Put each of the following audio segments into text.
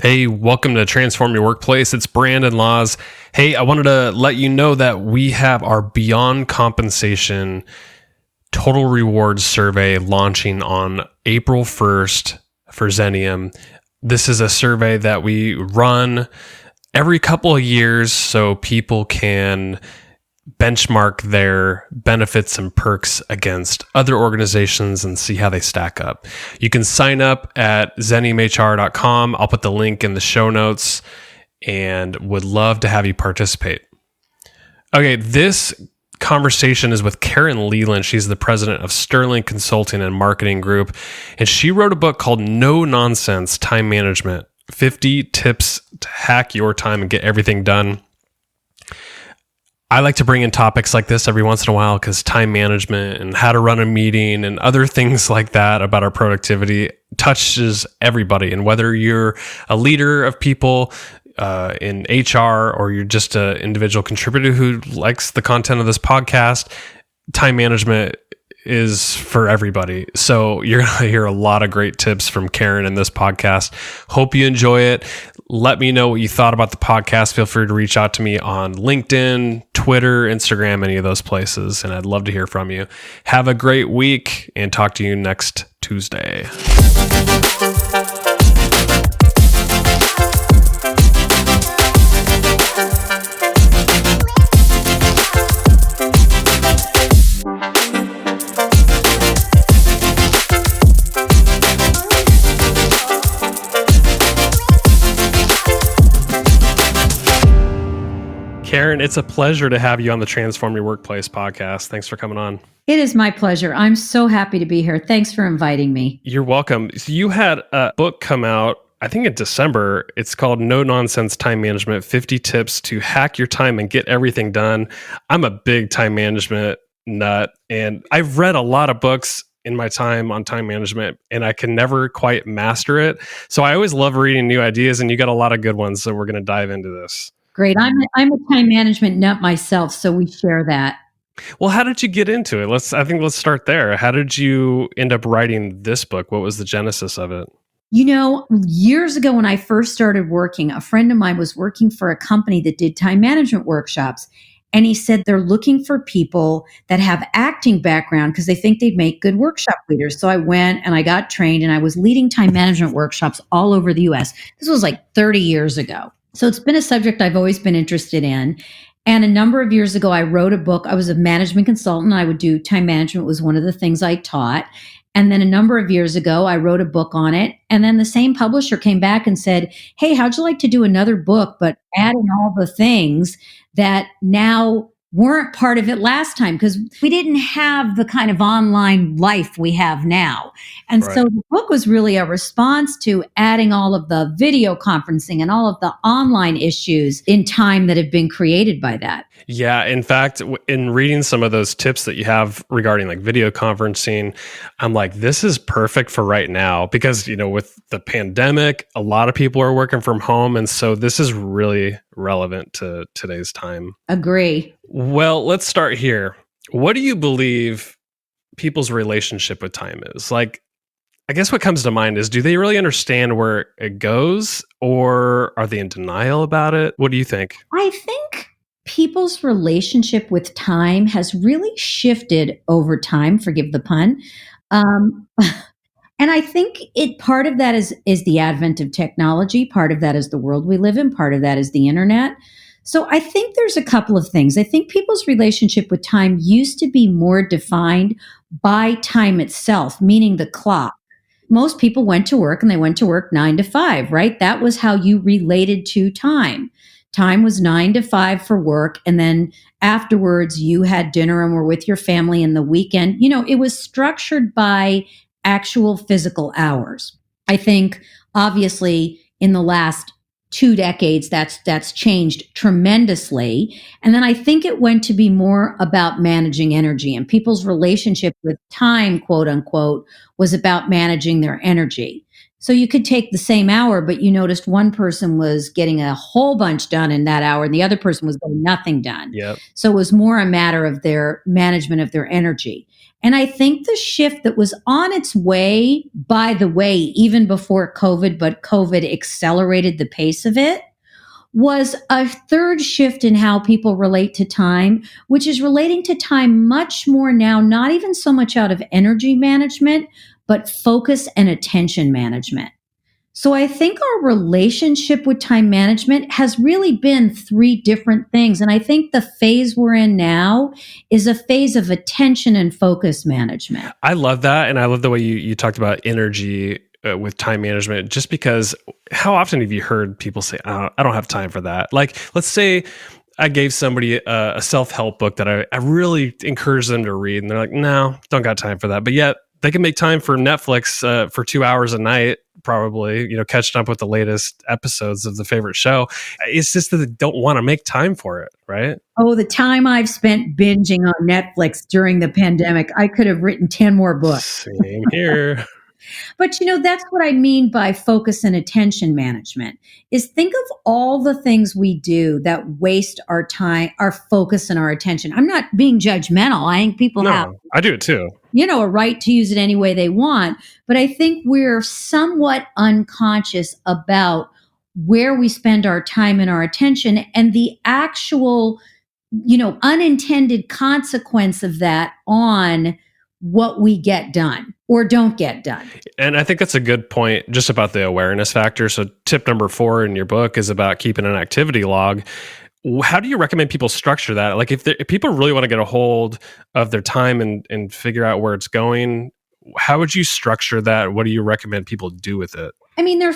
Hey, welcome to Transform Your Workplace. It's Brandon Laws. Hey, I wanted to let you know that we have our Beyond Compensation Total Rewards Survey launching on April 1st for Xenium. This is a survey that we run every couple of years so people can benchmark their benefits and perks against other organizations and see how they stack up. You can sign up at xeniumhr.com. I'll put the link in the show notes and would love to have you participate. Okay, this conversation is with Karen Leland. She's the president of Sterling Consulting and Marketing Group, and she wrote a book called No Nonsense Time Management, 50 Tips to Hack Your Time and Get Everything Done. I like to bring in topics like this every once in a while because time management and how to run a meeting and other things like that about our productivity touches everybody. And whether you're a leader of people in HR or you're just an individual contributor who likes the content of this podcast, time management is for everybody. So you're going to hear a lot of great tips from Karen in this podcast. Hope you enjoy it. Let me know what you thought about the podcast. Feel free to reach out to me on LinkedIn, Twitter, Instagram, any of those places. And I'd love to hear from you. Have a great week and talk to you next Tuesday. Karen, it's a pleasure to have you on the Transform Your Workplace podcast. Thanks for coming on. It is my pleasure. I'm so happy to be here. Thanks for inviting me. You're welcome. So you had a book come out, I think in December. It's called No Nonsense Time Management, 50 Tips to Hack Your Time and Get Everything Done. I'm a big time management nut, and I've read a lot of books in my time on time management, and I can never quite master it. So I always love reading new ideas, and you got a lot of good ones. So we're going to dive into this. Great. I'm a time management nut myself, so we share that. Well, how did you get into it? Let's start there. How did you end up writing this book? What was the genesis of it? You know, years ago when I first started working, a friend of mine was working for a company that did time management workshops. And he said they're looking for people that have acting background because they think they'd make good workshop leaders. So I went and I got trained and I was leading time management workshops all over the US. This was like 30 years ago. So it's been a subject I've always been interested in. And a number of years ago, I wrote a book. I was a management consultant. I would do time management was one of the things I taught. And then a number of years ago, I wrote a book on it. And then the same publisher came back and said, hey, how'd you like to do another book, but add in all the things that now weren't part of it last time? Because we didn't have the kind of online life we have now. And so the book was really a response to adding all of the video conferencing and all of the online issues in time that have been created by that. Yeah. In fact, in reading some of those tips that you have regarding like video conferencing, I'm like, this is perfect for right now because, you know, with the pandemic, a lot of people are working from home. And so this is really relevant to today's time. Agree. Well, let's start here. What do you believe people's relationship with time is? Like, I guess what comes to mind is, do they really understand where it goes or are they in denial about it? What do you think? I think people's relationship with time has really shifted over time, forgive the pun. And I think part of that is the advent of technology. Part of that is the world we live in. Part of that is the internet. So I think there's a couple of things. I think people's relationship with time used to be more defined by time itself, meaning the clock. Most people went to work and they went to work 9 to 5, right? That was how you related to time. Time was 9 to 5 for work. And then afterwards you had dinner and were with your family in the weekend. You know, it was structured by actual physical hours. I think obviously in the last 2 decades, that's changed tremendously. And then I think it went to be more about managing energy, and people's relationship with time, quote unquote, was about managing their energy. So you could take the same hour, but you noticed one person was getting a whole bunch done in that hour and the other person was getting nothing done. Yep. So it was more a matter of their management of their energy. And I think the shift that was on its way, by the way, even before COVID, but COVID accelerated the pace of it, was a third shift in how people relate to time, which is relating to time much more now, not even so much out of energy management, but focus and attention management. So I think our relationship with time management has really been three different things. And I think the phase we're in now is a phase of attention and focus management. I love that. And I love the way you talked about energy with time management, just because how often have you heard people say, oh, I don't have time for that? Like, let's say I gave somebody a self-help book that I really encourage them to read. And they're like, no, don't got time for that. But yet they can make time for Netflix for 2 hours a night, probably, catching up with the latest episodes of the favorite show. It's just that they don't want to make time for it, right? Oh, the time I've spent binging on Netflix during the pandemic, I could have written 10 more books. Same here. But that's what I mean by focus and attention management is think of all the things we do that waste our time, our focus and our attention. I'm not being judgmental. I think people have, I do it too. A right to use it any way they want. But I think we're somewhat unconscious about where we spend our time and our attention and the actual, unintended consequence of that on what we get done or don't get done. And I think that's a good point just about the awareness factor. So tip number 4 in your book is about keeping an activity log. How do you recommend people structure that? Like if people really want to get a hold of their time and figure out where it's going, how would you structure that? What do you recommend people do with it? I mean, there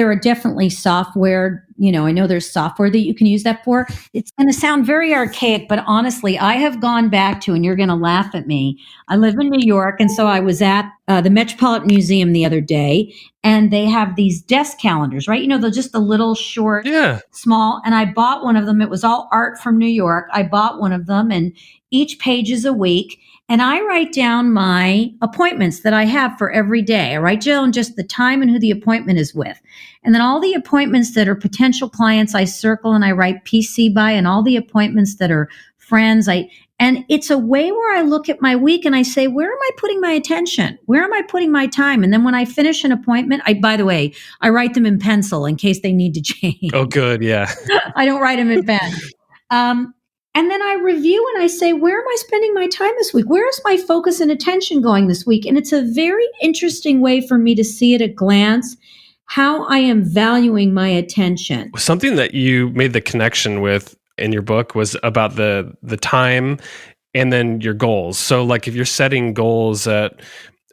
are definitely software, I know there's software that you can use that for. It's going to sound very archaic, but honestly, I have gone back to, and you're going to laugh at me. I live in New York. And so I was at the Metropolitan Museum the other day, and they have these desk calendars, right? They're just a little short, small. And I bought one of them. It was all art from New York. I bought one of them, and each page is a week. And I write down my appointments that I have for every day. I write down just the time and who the appointment is with. And then all the appointments that are potential clients, I circle and I write PC by, and all the appointments that are friends. And it's a way where I look at my week and I say, where am I putting my attention? Where am I putting my time? And then when I finish an appointment, by the way, I write them in pencil in case they need to change. Oh, good. Yeah. I don't write them in pen. And then I review and I say, where am I spending my time this week? Where is my focus and attention going this week? And it's a very interesting way for me to see at a glance how I am valuing my attention. Something that you made the connection with in your book was about the time and then your goals. So like if you're setting goals at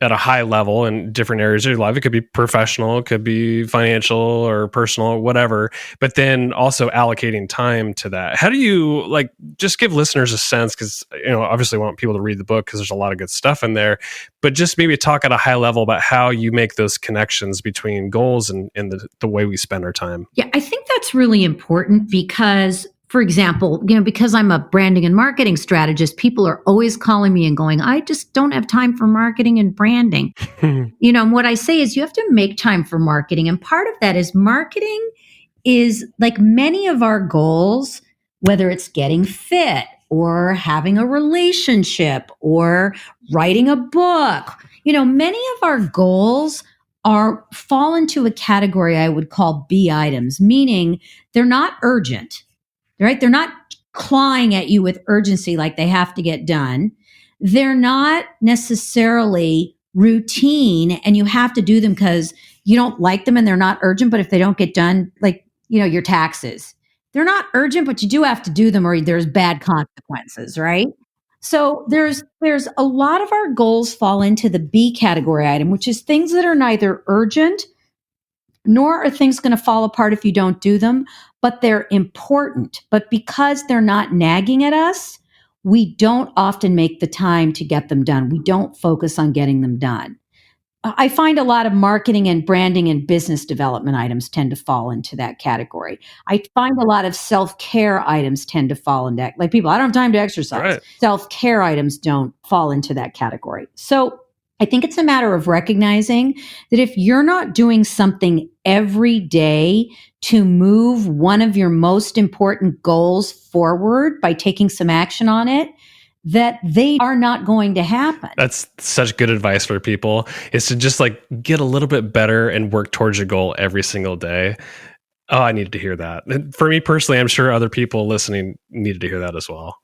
a high level in different areas of your life, it could be professional, it could be financial or personal or whatever, but then also allocating time to that. How do you just give listeners a sense? Because, obviously want people to read the book because there's a lot of good stuff in there, but just maybe talk at a high level about how you make those connections between goals and the way we spend our time. Yeah, I think that's really important because, for example, because I'm a branding and marketing strategist, people are always calling me and going, I just don't have time for marketing and branding. And what I say is you have to make time for marketing. And part of that is marketing is like many of our goals, whether it's getting fit or having a relationship or writing a book, many of our goals fall into a category I would call B items, meaning they're not urgent. Right? They're not clawing at you with urgency like they have to get done. They're not necessarily routine and you have to do them because you don't like them and they're not urgent, but if they don't get done, your taxes, they're not urgent, but you do have to do them or there's bad consequences, right? So there's a lot of our goals fall into the B category item, which is things that are neither urgent nor are things going to fall apart if you don't do them, but they're important. But because they're not nagging at us, we don't often make the time to get them done. We don't focus on getting them done. I find a lot of marketing and branding and business development items tend to fall into that category. I find a lot of self-care items tend to fall into that. Like people, I don't have time to exercise. Right. Self-care items don't fall into that category. So I think it's a matter of recognizing that if you're not doing something every day to move one of your most important goals forward by taking some action on it, that they are not going to happen. That's such good advice for people, is to just like get a little bit better and work towards your goal every single day. Oh, I needed to hear that. And for me personally, I'm sure other people listening needed to hear that as well.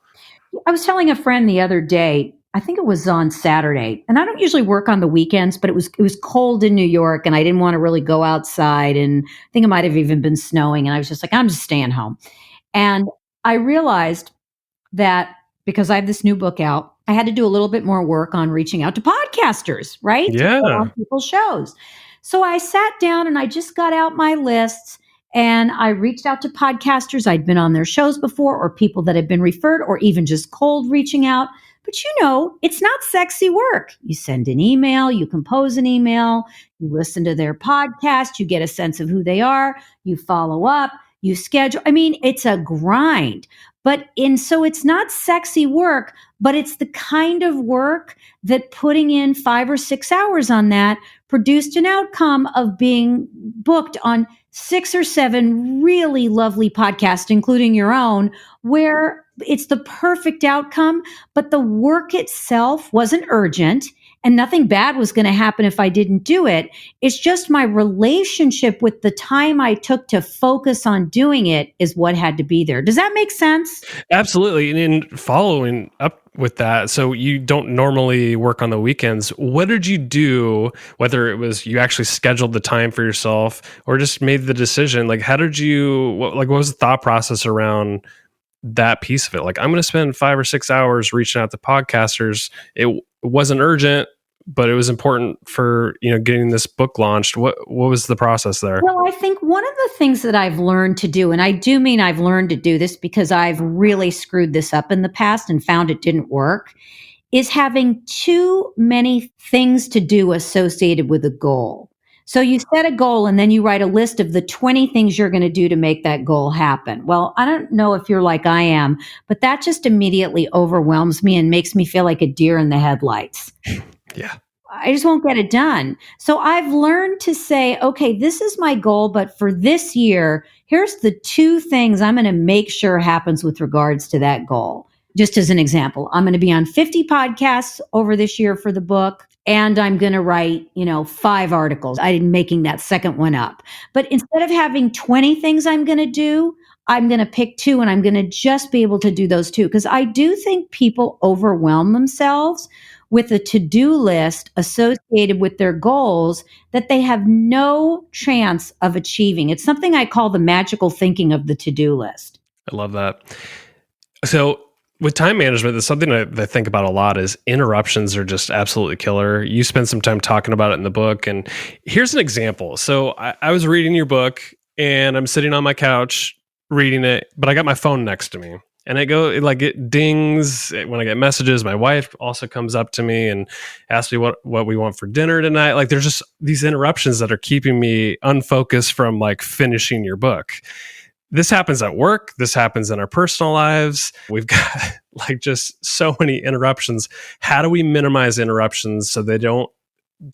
I was telling a friend the other day, I think it was on Saturday, and I don't usually work on the weekends, but it was cold in New York and I didn't want to really go outside, and I think it might have even been snowing, and I was just like, I'm just staying home. And I realized that because I have this new book out, I had to do a little bit more work on reaching out to podcasters, right? To Yeah. put on people's shows. So I sat down and I just got out my lists and I reached out to podcasters I'd been on their shows before, or people that had been referred, or even just cold reaching out. But it's not sexy work. You send an email, you compose an email, you listen to their podcast, you get a sense of who they are, you follow up, you schedule. I mean, it's a grind. So it's not sexy work, but it's the kind of work that putting in 5 or 6 hours on that produced an outcome of being booked on 6 or 7 really lovely podcasts, including your own, where it's the perfect outcome, but the work itself wasn't urgent and nothing bad was going to happen if I didn't do it. It's just my relationship with the time I took to focus on doing it is what had to be there. Does that make sense? Absolutely. And in following up with that, so you don't normally work on the weekends. What did you do, whether it was you actually scheduled the time for yourself or just made the decision? Like, how did what was the thought process around that piece of it? Like, I'm going to spend 5 or 6 hours reaching out to podcasters. It wasn't urgent, but it was important for, getting this book launched. What was the process there? Well, I think one of the things that I've learned to do, and I do mean I've learned to do this because I've really screwed this up in the past and found it didn't work, is having too many things to do associated with a goal. So you set a goal and then you write a list of the 20 things you're going to do to make that goal happen. Well, I don't know if you're like I am, but that just immediately overwhelms me and makes me feel like a deer in the headlights. Yeah. I just won't get it done. So I've learned to say, okay, this is my goal, but for this year, here's the 2 things I'm going to make sure happens with regards to that goal. Just as an example, I'm going to be on 50 podcasts over this year for the book, and I'm going to write, 5 articles. I'm making that second one up. But instead of having 20 things I'm going to do, I'm going to pick 2, and I'm going to just be able to do those 2. Because I do think people overwhelm themselves with a to-do list associated with their goals that they have no chance of achieving. It's something I call the magical thinking of the to-do list. I love that. So with time management, there's something that I think about a lot is interruptions are just absolutely killer. You spend some time talking about it in the book. And here's an example. So I was reading your book and I'm sitting on my couch reading it, but I got my phone next to me. And it dings when I get messages. My wife also comes up to me and asks me what we want for dinner tonight. Like, there's just these interruptions that are keeping me unfocused from like finishing your book. This happens at work. This happens in our personal lives. We've got like just so many interruptions. How do we minimize interruptions so they don't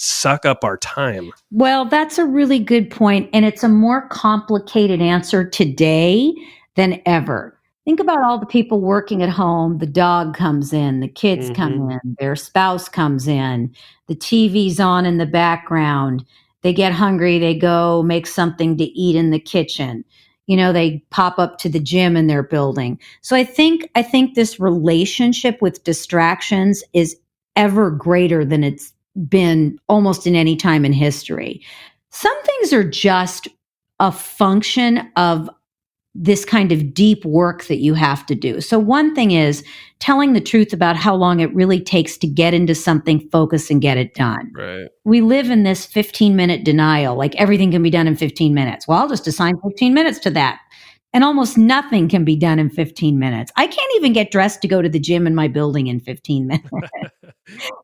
suck up our time? Well, that's a really good point. And it's a more complicated answer today than ever. Think about all the people working at home. The dog comes in, the kids come in, their spouse comes in, the TV's on in the background. They get hungry, they go make something to eat in the kitchen. They pop up to the gym in their building. So I think this relationship with distractions is ever greater than it's been almost in any time in history. Some things are just a function of this kind of deep work that you have to do. So one thing is telling the truth about how long it really takes to get into something, focus, and get it done. Right. We live in this 15-minute denial, like everything can be done in 15 minutes. Well, I'll just assign 15 minutes to that. And almost nothing can be done in 15 minutes. I can't even get dressed to go to the gym in my building in 15 minutes.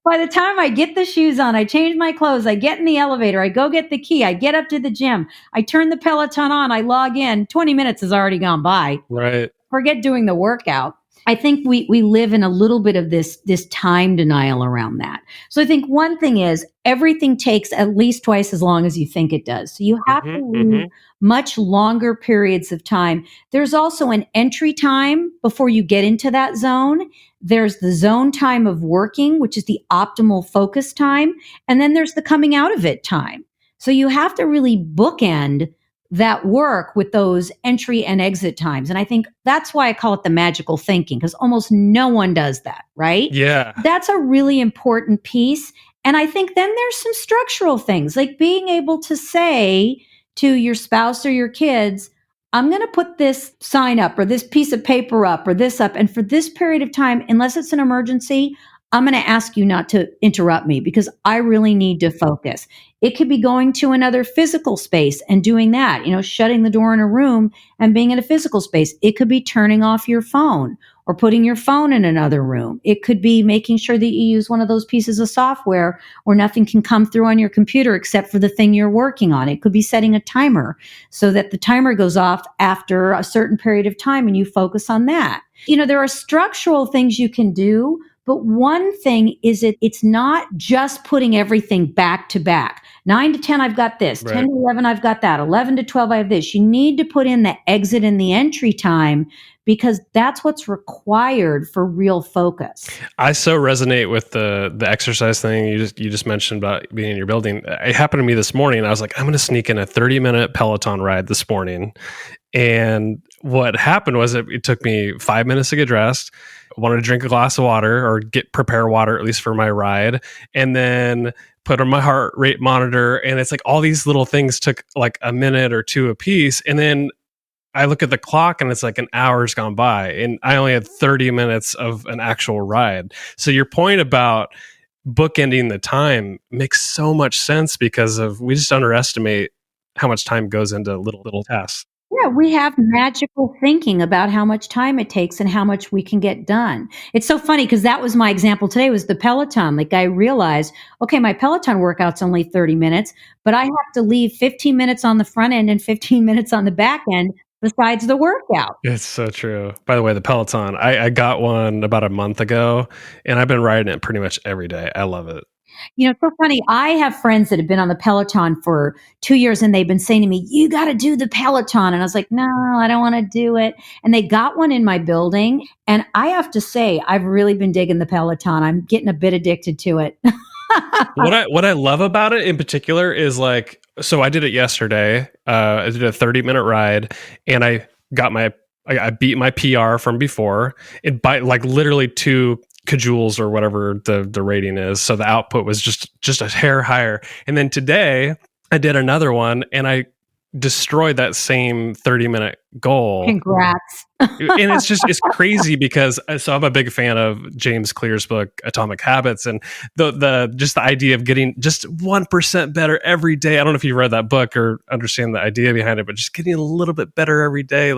By the time I get the shoes on, I change my clothes, I get in the elevator, I go get the key, I get up to the gym, I turn the Peloton on, I log in, 20 minutes has already gone by. Right. Forget doing the workout. I think we live in a little bit of this time denial around that. So I think one thing is everything takes at least twice as long as you think it does. So you have to leave much longer periods of time. There's also an entry time before you get into that zone. There's the zone time of working, which is the optimal focus time. And then there's the coming out of it time. So you have to really bookend that work with those entry and exit times. And I think that's why I call it the magical thinking, because almost no one does that, right? Yeah. That's a really important piece. And I think then there's some structural things like being able to say to your spouse or your kids, I'm going to put this sign up or this piece of paper up or this up. And for this period of time, unless it's an emergency, I'm going to ask you not to interrupt me because I really need to focus. It could be going to another physical space and doing that, shutting the door in a room and being in a physical space. It could be turning off your phone or putting your phone in another room. It could be making sure that you use one of those pieces of software where nothing can come through on your computer except for the thing you're working on. It could be setting a timer so that the timer goes off after a certain period of time and you focus on that. There are structural things you can do. But one thing is it's not just putting everything back to back. 9 to 10, I've got this. Right. 10 to 11, I've got that. 11 to 12, I have this. You need to put in the exit and the entry time because that's what's required for real focus. I so resonate with the exercise thing you just mentioned about being in your building. It happened to me this morning. I was like, I'm going to sneak in a 30-minute Peloton ride this morning. And what happened was it took me 5 minutes to get dressed. Wanted to drink a glass of water or prepare water, at least for my ride, and then put on my heart rate monitor. And it's like all these little things took like a minute or two a piece. And then I look at the clock and it's like an hour's gone by and I only had 30 minutes of an actual ride. So your point about bookending the time makes so much sense because we just underestimate how much time goes into little tasks. Yeah, we have magical thinking about how much time it takes and how much we can get done. It's so funny because that was my example today was the Peloton. Like I realized, okay, my Peloton workout's only 30 minutes, but I have to leave 15 minutes on the front end and 15 minutes on the back end besides the workout. It's so true. By the way, the Peloton, I got one about a month ago and I've been riding it pretty much every day. I love it. It's so funny. I have friends that have been on the Peloton for 2 years and they've been saying to me, you got to do the Peloton. And I was like, no, I don't want to do it. And they got one in my building. And I have to say, I've really been digging the Peloton. I'm getting a bit addicted to it. What I love about it in particular is so I did it yesterday. I did a 30-minute ride and I beat my PR from before. It by literally 2 kajoules or whatever the rating is. So the output was just a hair higher. And then today I did another one and I destroyed that same 30-minute goal. Congrats. And it's crazy because so I'm a big fan of James Clear's book, Atomic Habits, and the idea of getting just 1% better every day. I don't know if you read that book or understand the idea behind it, but just getting a little bit better every day,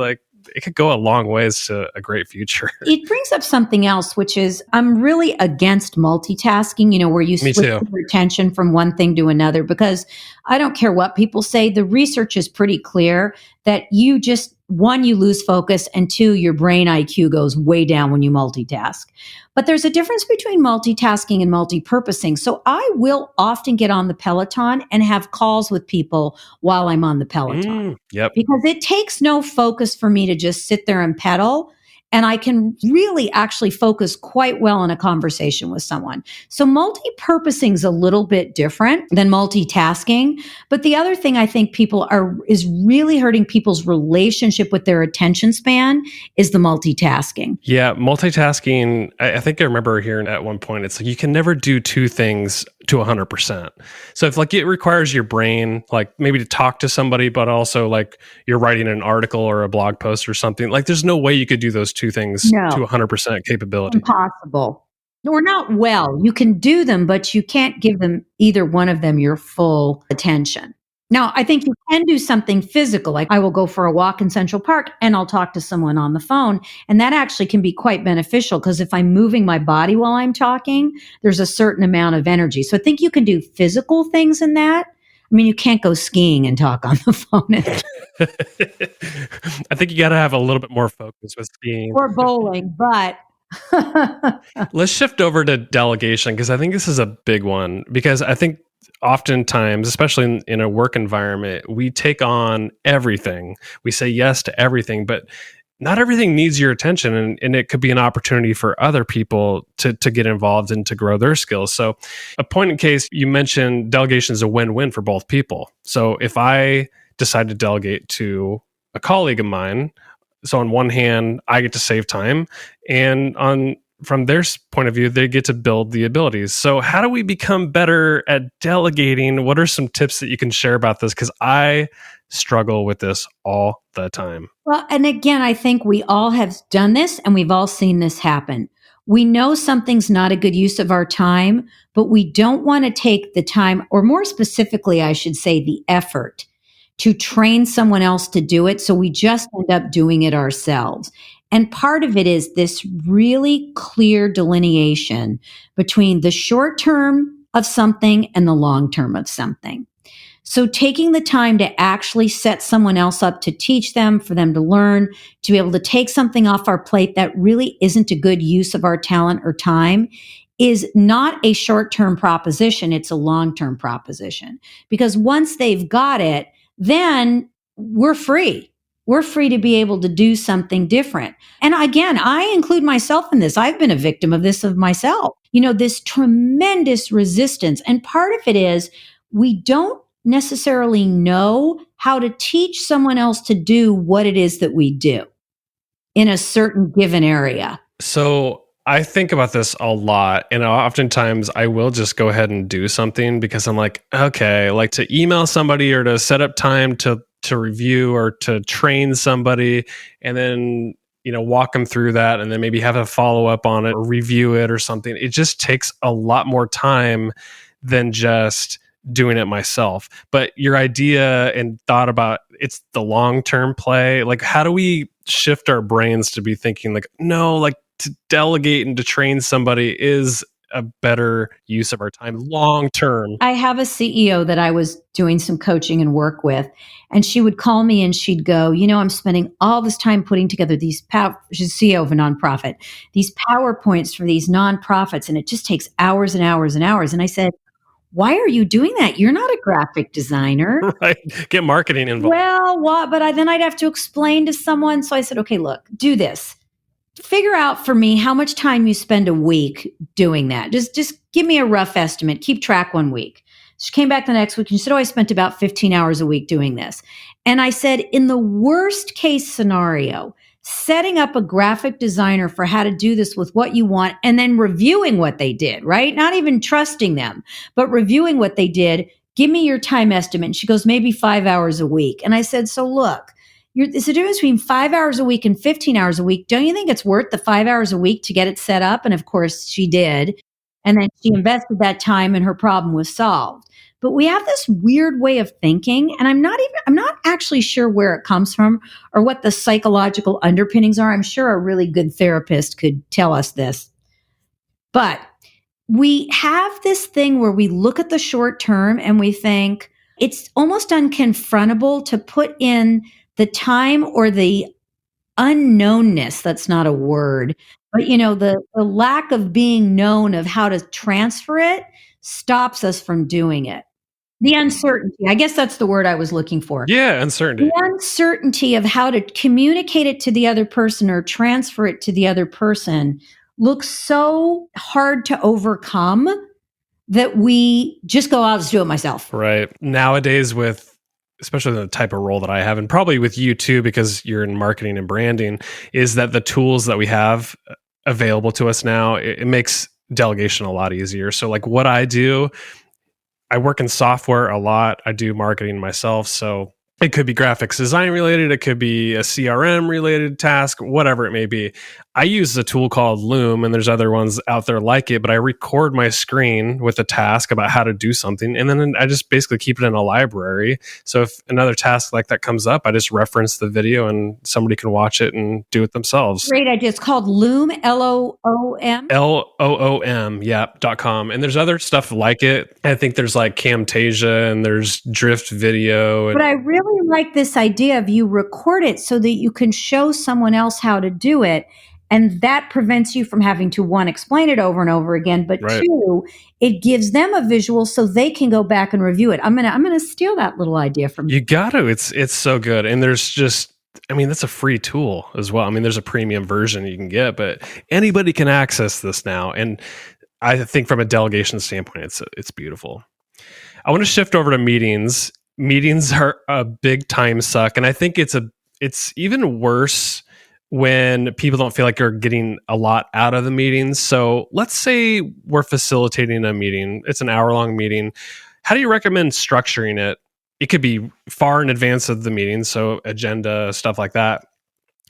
it could go a long ways to a great future. It brings up something else, which is I'm really against multitasking, where you switch your attention from one thing to another, because I don't care what people say. The research is pretty clear that you lose focus, and 2, your brain IQ goes way down when you multitask. But there's a difference between multitasking and multipurposing. So I will often get on the Peloton and have calls with people while I'm on the Peloton. Yep. Because it takes no focus for me to just sit there and pedal. And I can really actually focus quite well in a conversation with someone. So multi-purposing is a little bit different than multitasking. But the other thing I think is really hurting people's relationship with their attention span is the multitasking. Yeah, multitasking, I think I remember hearing at one point, it's like you can never do 2 things to 100%. So if it requires your brain, maybe to talk to somebody, but also you're writing an article or a blog post or something, there's no way you could do those 2 things to 100% capability. Impossible. Or not well. You can do them, but you can't give them either one of them your full attention. Now, I think you can do something physical. Like I will go for a walk in Central Park and I'll talk to someone on the phone. And that actually can be quite beneficial because if I'm moving my body while I'm talking, there's a certain amount of energy. So I think you can do physical things in that. I mean, you can't go skiing and talk on the phone I think you got to have a little bit more focus with skiing. or bowling, but Let's shift over to delegation because I think this is a big one. Because I think oftentimes, especially in a work environment, we take on everything. We say yes to everything, but not everything needs your attention. And it could be an opportunity for other people to get involved and to grow their skills. So, a point in case, you mentioned delegation is a win win for both people. So, if I decide to delegate to a colleague of mine, so on one hand, I get to save time, and on from their point of view, they get to build the abilities. So, how do we become better at delegating? What are some tips that you can share about this? Because I struggle with this all the time. well, and again, I think we all have done this and we've all seen this happen. We know something's not a good use of our time, but we don't want to take the time, or more specifically, I should say, the effort to train someone else to do it. So we just end up doing it ourselves. And part of it is this really clear delineation between the short term of something and the long term of something. So taking the time to actually set someone else up to teach them, for them to learn, to be able to take something off our plate that really isn't a good use of our talent or time is not a short-term proposition. It's a long-term proposition. Because once they've got it, then we're free. We're free to be able to do something different. And again, I include myself in this. I've been a victim of this of myself. This tremendous resistance. And part of it is we don't necessarily know how to teach someone else to do what it is that we do in a certain given area. So I think about this a lot, and oftentimes I will just go ahead and do something because I'm like, okay, like to email somebody or to set up time to review or to train somebody, and then walk them through that, and then maybe have a follow up on it or review it or something. It just takes a lot more time than just doing it myself. But your idea and thought about it's the long-term play, like how do we shift our brains to be thinking like, no, like to delegate and to train somebody is a better use of our time long term. I have a CEO that I was doing some coaching and work with, and she would call me and she'd go, I'm spending all this time putting together these, she's CEO of a nonprofit, these PowerPoints for these nonprofits, and it just takes hours and hours and hours. And I said, why are you doing that? You're not a graphic designer. Right. Get marketing involved. Well, what? But then I'd have to explain to someone. So I said, okay, look, do this. Figure out for me how much time you spend a week doing that. Just give me a rough estimate. Keep track 1 week. She came back the next week and she said, I spent about 15 hours a week doing this. And I said, in the worst case scenario, setting up a graphic designer for how to do this with what you want and then reviewing what they did, right? Not even trusting them, but reviewing what they did. Give me your time estimate. And she goes, maybe 5 hours a week. And I said, so look, it's the difference between 5 hours a week and 15 hours a week. Don't you think it's worth the 5 hours a week to get it set up? And of course she did. And then she invested that time and her problem was solved. But we have this weird way of thinking, and I'm not actually sure where it comes from or what the psychological underpinnings are. I'm sure a really good therapist could tell us this. But we have this thing where we look at the short term and we think it's almost unconfrontable to put in the time or the unknownness. That's not a word, but the lack of being known of how to transfer it stops us from doing it. The uncertainty, I guess that's the word I was looking for. Yeah, uncertainty. The uncertainty of how to communicate it to the other person or transfer it to the other person looks so hard to overcome that we just go, I'll just do it myself. Right. Nowadays, especially the type of role that I have, and probably with you too, because you're in marketing and branding, is that the tools that we have available to us now, it makes delegation a lot easier. So like what I do, I work in software a lot. I do marketing myself. So It could be graphics design related. It could be a CRM related task, whatever it may be. I use a tool called Loom, and there's other ones out there like it, but I record my screen with a task about how to do something. And then I just basically keep it in a library. So if another task like that comes up, I just reference the video and somebody can watch it and do it themselves. Great idea. It's called Loom, Loom. LOOM, yeah, .com. And there's other stuff like it. I think there's like Camtasia and there's Drift Video. But I really like this idea of you record it so that you can show someone else how to do it. And that prevents you from having to, one, explain it over and over again, but Right. two, it gives them a visual so they can go back and review it. I'm gonna steal that little idea from you. You got to. It's so good. And there's just, I mean, that's a free tool as well. I mean, there's a premium version you can get, but anybody can access this now. And I think from a delegation standpoint, it's beautiful. I want to shift over to meetings. Meetings are a big time suck, and I think it's even worse when people don't feel like you're getting a lot out of the meetings. So let's say we're facilitating a meeting. It's an hour-long meeting. How do you recommend structuring it? It could be far in advance of the meeting, so agenda, stuff like that.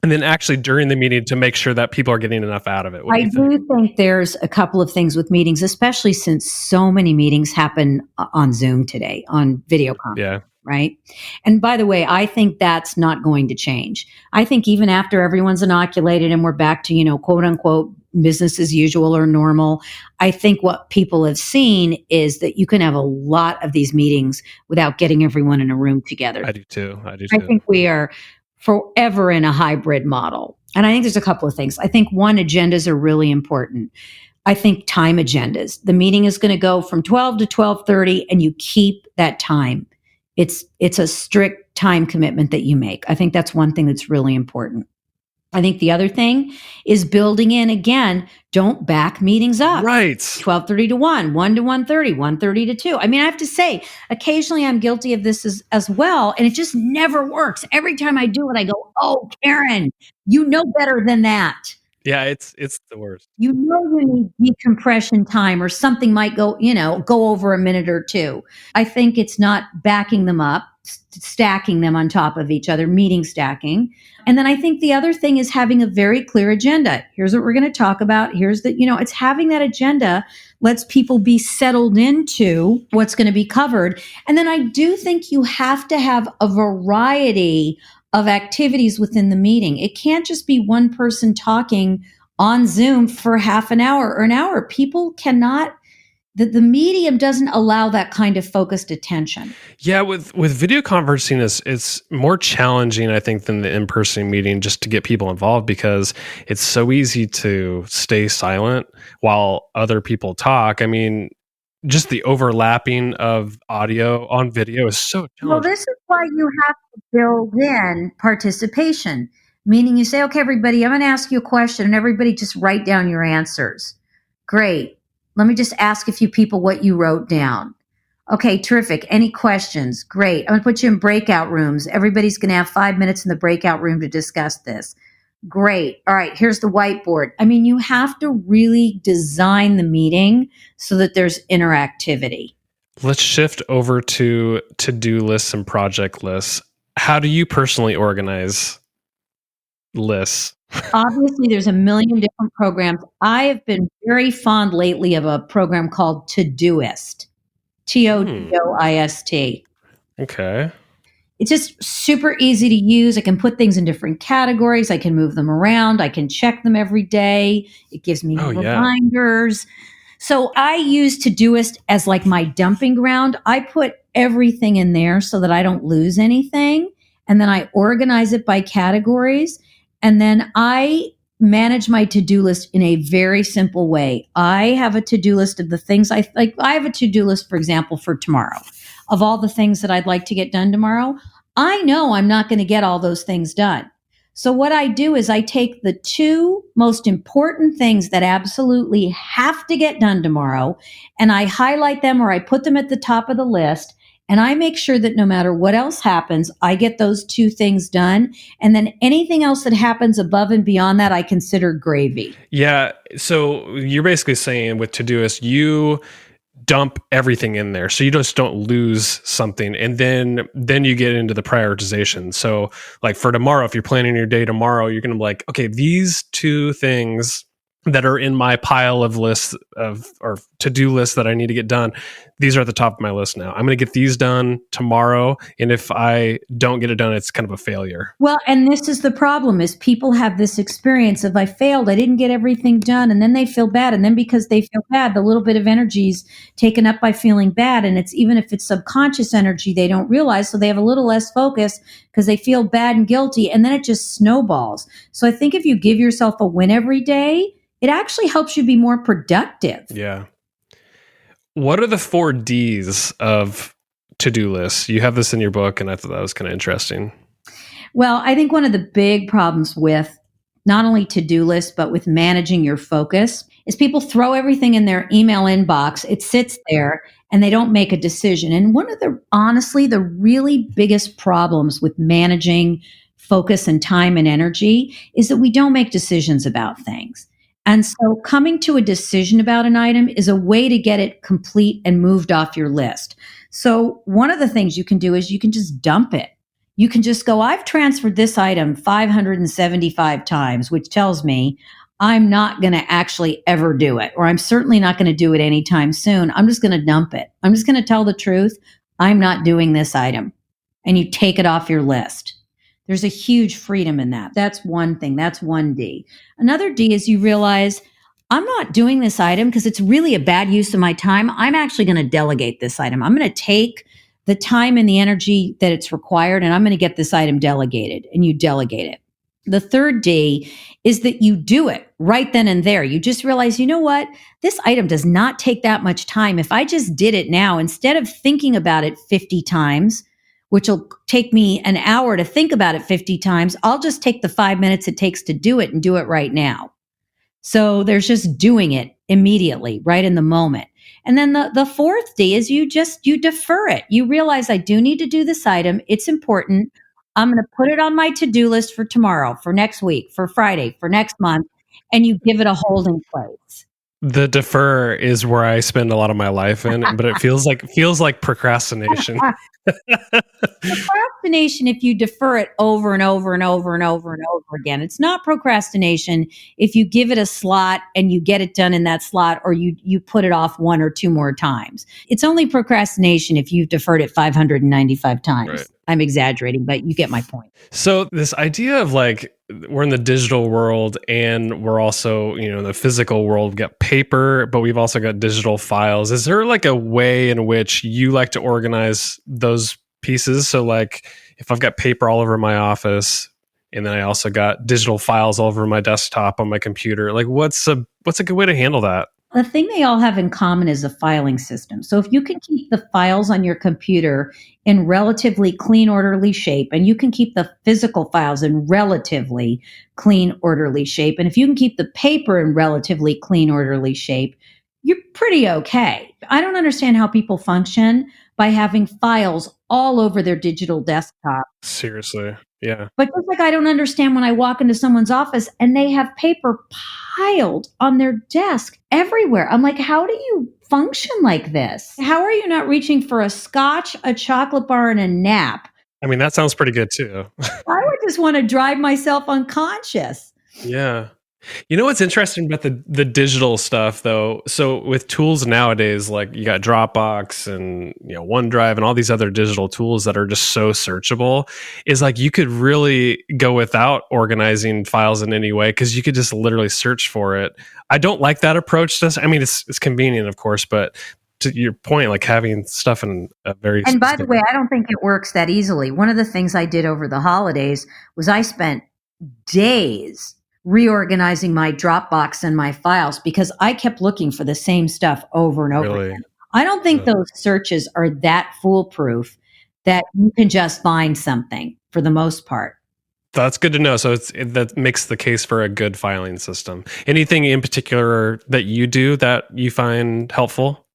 And then actually during the meeting to make sure that people are getting enough out of it. I do think there's a couple of things with meetings, especially since so many meetings happen on Zoom today, on video conference. Yeah. Right. And by the way, I think that's not going to change. I think even after everyone's inoculated and we're back to, quote unquote, business as usual or normal, I think what people have seen is that you can have a lot of these meetings without getting everyone in a room together. I do too. I think we are forever in a hybrid model. And I think there's a couple of things. I think one, agendas are really important. I think time agendas. The meeting is going to go from 12 to 12:30 and you keep that time. It's a strict time commitment that you make. I think that's one thing that's really important. I think the other thing is building in, again, don't back meetings up. Right. 12:30 to 1, 1 to 1:30, 1:30 to 2. I mean, I have to say, occasionally I'm guilty of this as well, and it just never works. Every time I do it, I go, oh, Karen, you know better than that. Yeah, it's the worst. You need decompression time or something might go over a minute or two. I think it's not backing them up, stacking them on top of each other, meeting stacking. And then I think the other thing is having a very clear agenda. Here's what we're going to talk about. Here's it's having that agenda lets people be settled into what's going to be covered. And then I do think you have to have a variety of activities within the meeting. It can't just be one person talking on Zoom for half an hour or an hour. People cannot, the medium doesn't allow that kind of focused attention. Yeah, with video conferencing, it's more challenging, I think, than the in-person meeting just to get people involved because it's so easy to stay silent while other people talk. I mean, just the overlapping of audio on video is so challenging. Well, this is why you have to build in participation, meaning you say, okay, everybody, I'm going to ask you a question and everybody just write down your answers. Great. Let me just ask a few people what you wrote down. Okay, terrific. Any questions? Great. I'm going to put you in breakout rooms. Everybody's going to have 5 minutes in the breakout room to discuss this. Great. All right, here's the whiteboard. I mean, you have to really design the meeting so that there's interactivity. Let's shift over to to-do lists and project lists. How do you personally organize lists? Obviously, there's a million different programs. I have been very fond lately of a program called Todoist. Todoist. Okay. It's just super easy to use. I can put things in different categories. I can move them around. I can check them every day. It gives me reminders. So I use Todoist as like my dumping ground. I put everything in there so that I don't lose anything. And then I organize it by categories. And then I manage my to-do list in a very simple way. I have a to-do list of the things I like. I have a to-do list, for example, for tomorrow of all the things that I'd like to get done tomorrow. I know I'm not going to get all those things done. So what I do is I take the two most important things that absolutely have to get done tomorrow, and I highlight them or I put them at the top of the list. And I make sure that no matter what else happens, I get those two things done. And then anything else that happens above and beyond that, I consider gravy. Yeah. So you're basically saying with Todoist, you dump everything in there so you just don't lose something. And then you get into the prioritization. So like for tomorrow, if you're planning your day tomorrow, you're going to be like, okay, these two things that are in my pile of lists or to-do lists that I need to get done, these are at the top of my list now. I'm going to get these done tomorrow. And if I don't get it done, it's kind of a failure. Well, and this is the problem is people have this experience of I failed, I didn't get everything done, and then they feel bad. And then because they feel bad, the little bit of energy is taken up by feeling bad. And it's even if it's subconscious energy, they don't realize. So they have a little less focus because they feel bad and guilty. And then it just snowballs. So I think if you give yourself a win every day, it actually helps you be more productive. Yeah. What are the 4 Ds of to-do lists? You have this in your book, and I thought that was kind of interesting. Well, I think one of the big problems with not only to-do lists, but with managing your focus is people throw everything in their email inbox. It sits there and they don't make a decision. And one of honestly, the really biggest problems with managing focus and time and energy is that we don't make decisions about things. And so coming to a decision about an item is a way to get it complete and moved off your list. So one of the things you can do is you can just dump it. You can just go, I've transferred this item 575 times, which tells me I'm not going to actually ever do it, or I'm certainly not going to do it anytime soon. I'm just going to dump it. I'm just going to tell the truth. I'm not doing this item. And you take it off your list. There's a huge freedom in that. That's one thing. That's one D. Another D is you realize I'm not doing this item because it's really a bad use of my time. I'm actually going to delegate this item. I'm going to take the time and the energy that it's required, and I'm going to get this item delegated, and you delegate it. The third D is that you do it right then and there. You just realize, you know what? This item does not take that much time. If I just did it now, instead of thinking about it 50 times, which will take me an hour to think about it 50 times, I'll just take the 5 minutes it takes to do it and do it right now. So there's just doing it immediately, right in the moment. And then the fourth D is you defer it. You realize I do need to do this item. It's important. I'm going to put it on my to-do list for tomorrow, for next week, for Friday, for next month. And you give it a holding place. The defer is where I spend a lot of my life in, but it feels like procrastination. Procrastination, if you defer it over and over and over and over and over again, it's not procrastination if you give it a slot and you get it done in that slot, or you put it off 1 or 2 more times. It's only procrastination if you've deferred it 595 times. Right. I'm exaggerating, but you get my point. So this idea of like, we're in the digital world and we're also, in the physical world, we've got paper, but we've also got digital files. Is there like a way in which you like to organize those pieces? So like if I've got paper all over my office and then I also got digital files all over my desktop on my computer, like what's a good way to handle that? The thing they all have in common is a filing system. So if you can keep the files on your computer in relatively clean, orderly shape, and you can keep the physical files in relatively clean, orderly shape, and if you can keep the paper in relatively clean, orderly shape, you're pretty okay. I don't understand how people function by having files all over their digital desktop. Seriously. Yeah. But just like I don't understand when I walk into someone's office and they have paper piled on their desk everywhere. I'm like, how do you function like this? How are you not reaching for a scotch, a chocolate bar, and a nap? I mean, that sounds pretty good too. I would just want to drive myself unconscious. Yeah. You know what's interesting about the digital stuff though? So with tools nowadays, like you got Dropbox and OneDrive and all these other digital tools that are just so searchable, is like you could really go without organizing files in any way because you could just literally search for it. I don't like that approach. I mean, it's convenient, of course, but to your point, like having stuff in a very And by the way, I don't think it works that easily. One of the things I did over the holidays was I spent days reorganizing my Dropbox and my files because I kept looking for the same stuff over and over again. I don't think those searches are that foolproof that you can just find something for the most part. That's good to know. So that makes the case for a good filing system. Anything in particular that you do that you find helpful?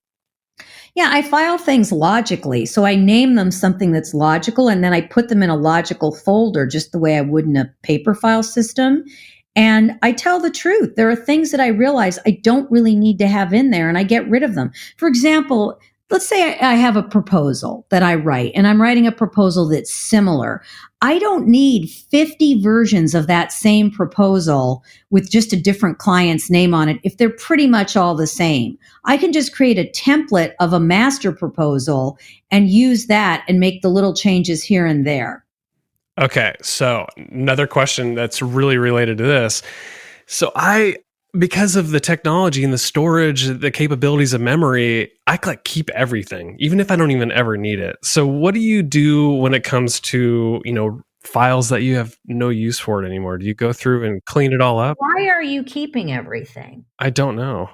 Yeah, I file things logically. So I name them something that's logical, and then I put them in a logical folder just the way I would in a paper file system. And I tell the truth. There are things that I realize I don't really need to have in there and I get rid of them. For example, let's say I have a proposal that I write and I'm writing a proposal that's similar. I don't need 50 versions of that same proposal with just a different client's name on it if they're pretty much all the same. I can just create a template of a master proposal and use that and make the little changes here and there. Okay, so another question that's really related to this. So because of the technology and the storage, the capabilities of memory, I like keep everything, even if I don't even ever need it. So what do you do when it comes to, files that you have no use for it anymore? Do you go through and clean it all up? Why are you keeping everything? I don't know.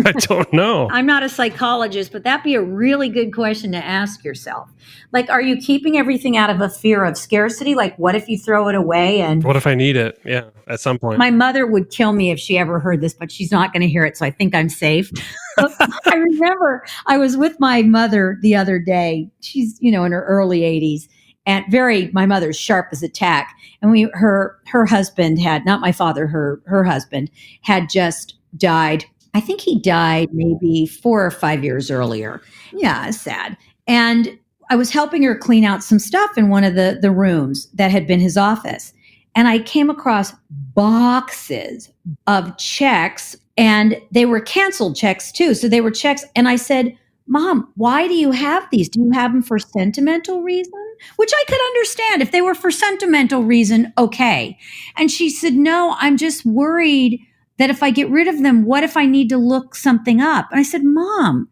I don't know. I'm not a psychologist, but that'd be a really good question to ask yourself. Like, are you keeping everything out of a fear of scarcity? Like, what if you throw it away? And what if I need it? Yeah, at some point. My mother would kill me if she ever heard this, but she's not going to hear it. So I think I'm safe. I remember I was with my mother the other day. She's, in her early 80s. And my mother's sharp as a tack. And her husband had, not my father, her husband had just died. I think he died maybe 4 or 5 years earlier. Yeah, it's sad. And I was helping her clean out some stuff in one of the rooms that had been his office. And I came across boxes of checks, and they were canceled checks too. So they were checks. And I said, Mom, why do you have these? Do you have them for sentimental reason? Which I could understand. If they were for sentimental reason, okay. And she said, no, I'm just worried that if I get rid of them, what if I need to look something up? And I said, Mom,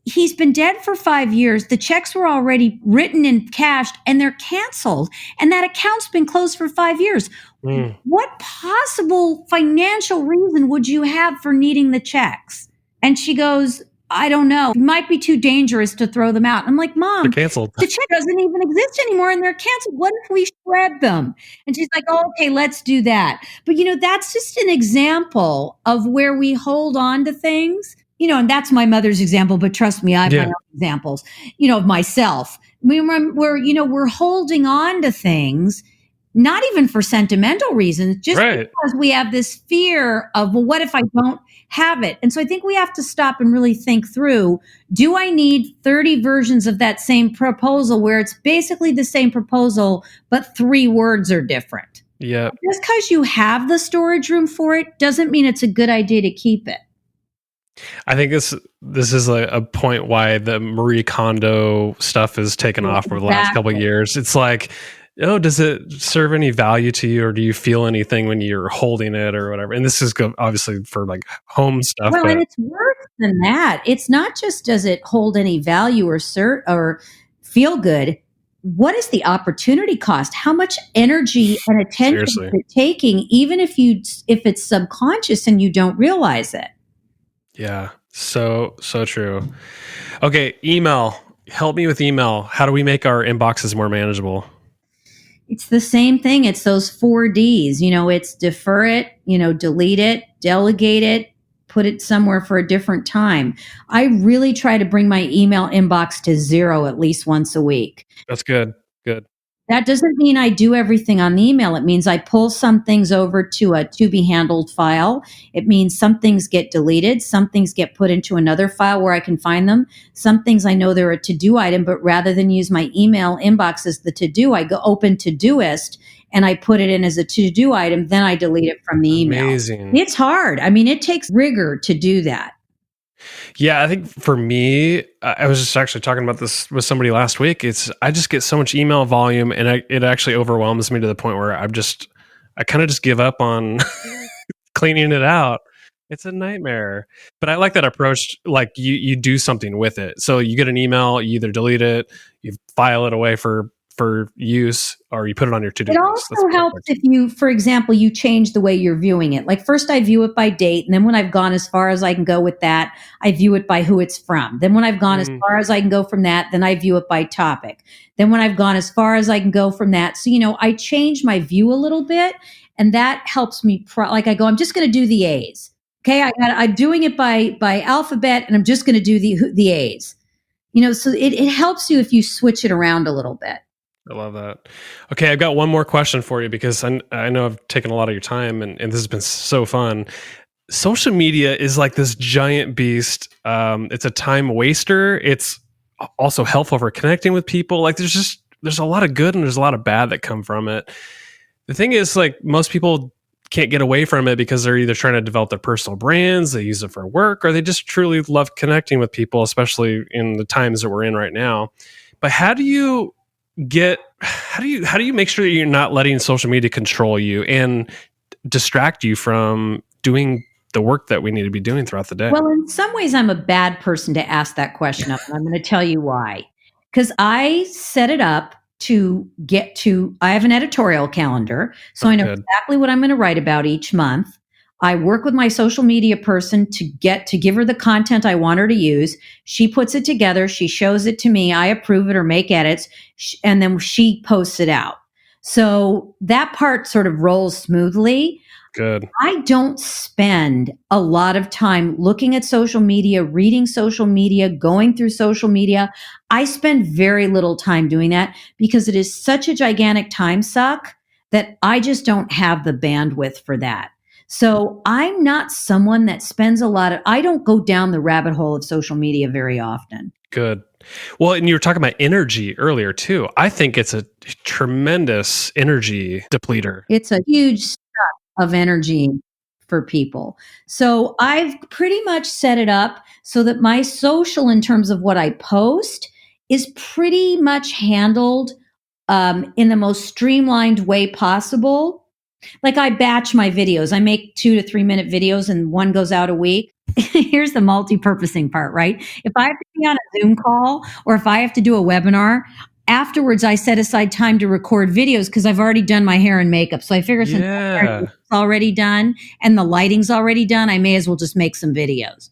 he's been dead for 5 years. The checks were already written and cashed, and they're canceled. And that account's been closed for 5 years. What possible financial reason would you have for needing the checks? And she goes, I don't know. It might be too dangerous to throw them out. I'm like, Mom, they're canceled. The check doesn't even exist anymore and they're canceled. What if we shred them? And she's like, oh, okay, let's do that. But, that's just an example of where we hold on to things, and that's my mother's example. But trust me, I have my own examples, of myself. We're holding on to things, not even for sentimental reasons, just because we have this fear of, well, what if I don't have it? And so I think we have to stop and really think through, do I need 30 versions of that same proposal where it's basically the same proposal, but 3 words are different? Yeah. Just because you have the storage room for it doesn't mean it's a good idea to keep it. I think this is a point why the Marie Kondo stuff has taken off over the last couple of years. It's like, does it serve any value to you, or do you feel anything when you're holding it or whatever? And this is obviously for like home stuff. Well, and it's worse than that. It's not just does it hold any value or feel good. What is the opportunity cost? How much energy and attention is it taking, even if it's subconscious and you don't realize it? Yeah, so true. Okay, email. Help me with email. How do we make our inboxes more manageable? It's the same thing. It's those 4 Ds. It's defer it, delete it, delegate it, put it somewhere for a different time. I really try to bring my email inbox to 0 at least once a week. That's good. Good. That doesn't mean I do everything on the email. It means I pull some things over to a to be handled file. It means some things get deleted. Some things get put into another file where I can find them. Some things I know they're a to-do item, but rather than use my email inbox as the to-do, I go open Todoist and I put it in as a to-do item. Then I delete it from the email. Amazing. It's hard. I mean, it takes rigor to do that. Yeah, I think for me, I was just actually talking about this with somebody last week. I just get so much email volume, and it actually overwhelms me to the point where I kind of just give up on cleaning it out. It's a nightmare. But I like that approach. Like you do something with it. So you get an email, you either delete it, you file it away for use, or you put it on your to-do list. It also helps if you, for example, you change the way you're viewing it. Like first I view it by date, and then when I've gone as far as I can go with that, I view it by who it's from. Then when I've gone as far as I can go from that, then I view it by topic. Then when I've gone as far as I can go from that, so I change my view a little bit, and that helps me. I go, I'm just going to do the A's. Okay, I'm doing it by alphabet, and I'm just going to do the A's. So it helps you if you switch it around a little bit. I love that. Okay, I've got one more question for you because I know I've taken a lot of your time and this has been so fun. Social media is like this giant beast. It's a time waster. It's also helpful for connecting with people. Like there's a lot of good and there's a lot of bad that come from it. The thing is, like, most people can't get away from it because they're either trying to develop their personal brands, they use it for work, or they just truly love connecting with people, especially in the times that we're in right now. But how do you make sure that you're not letting social media control you and distract you from doing the work that we need to be doing throughout the day? Well, in some ways, I'm a bad person to ask that question of, and I'm going to tell you why. Because I set it up to I have an editorial calendar, so I know Good. exactly what I'm going to write about each month. I work with my social media person to give her the content I want her to use. She puts it together, she shows it to me, I approve it or make edits, and then she posts it out. So that part sort of rolls smoothly. Good. I don't spend a lot of time looking at social media, reading social media, going through social media. I spend very little time doing that because it is such a gigantic time suck that I just don't have the bandwidth for that. So I'm not someone that spends I don't go down the rabbit hole of social media very often. Good. Well, and you were talking about energy earlier too. I think it's a tremendous energy depleter. It's a huge suck of energy for people. So I've pretty much set it up so that my social, in terms of what I post, is pretty much handled in the most streamlined way possible. Like I batch my videos. I make 2 to 3 minute videos and one goes out a week. Here's the multi-purposing part, right? If I have to be on a Zoom call or if I have to do a webinar, afterwards I set aside time to record videos because I've already done my hair and makeup. So I figure since it's already done and the lighting's already done, I may as well just make some videos.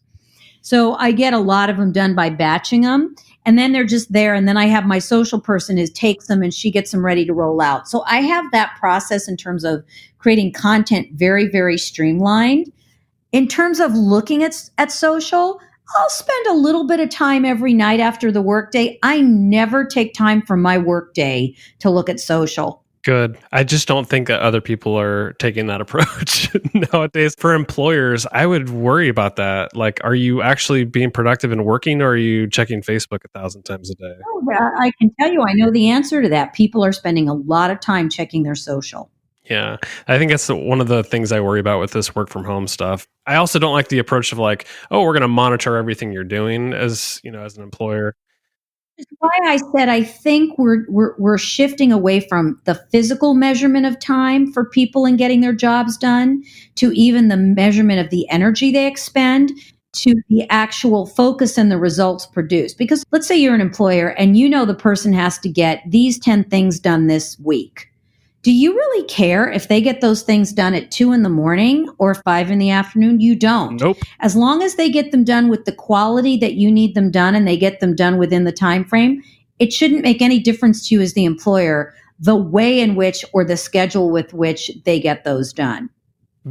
So I get a lot of them done by batching them. And then they're just there. And then I have my social person takes them and she gets them ready to roll out. So I have that process in terms of creating content very, very streamlined. In terms of looking at social, I'll spend a little bit of time every night after the workday. I never take time from my workday to look at social. Good. I just don't think that other people are taking that approach nowadays. For employers, I would worry about that. Like, are you actually being productive and working, or are you checking Facebook 1,000 times a day? Oh, I can tell you, I know the answer to that. People are spending a lot of time checking their social. Yeah, I think that's one of the things I worry about with this work from home stuff. I also don't like the approach of like, oh, we're going to monitor everything you're doing as an employer. Which is why I said I think we're shifting away from the physical measurement of time for people in getting their jobs done to even the measurement of the energy they expend to the actual focus and the results produced. Because let's say you're an employer and you know the person has to get these 10 things done this week. Do you really care if they get those things done at 2 a.m. or 5 p.m? You don't. Nope. As long as they get them done with the quality that you need them done and they get them done within the time frame, it shouldn't make any difference to you as the employer, the way in which or the schedule with which they get those done.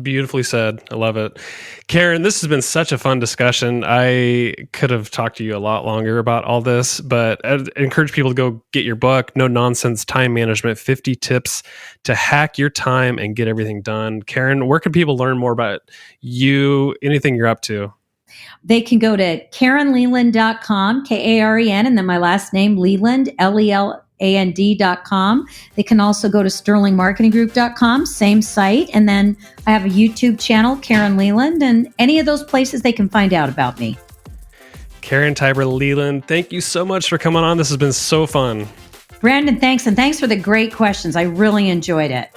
Beautifully said. I love it. Karen, this has been such a fun discussion. I could have talked to you a lot longer about all this, but I'd encourage people to go get your book, No Nonsense Time Management, 50 Tips to Hack Your Time and Get Everything Done. Karen, where can people learn more about you, anything you're up to? They can go to KarenLeland.com, Karen, and then my last name, Leland, LELAND.com. They can also go to sterlingmarketinggroup.com, same site. And then I have a YouTube channel, Karen Leland, and any of those places they can find out about me. Karen Tiber Leland, thank you so much for coming on. This has been so fun. Brandon, thanks. And thanks for the great questions. I really enjoyed it.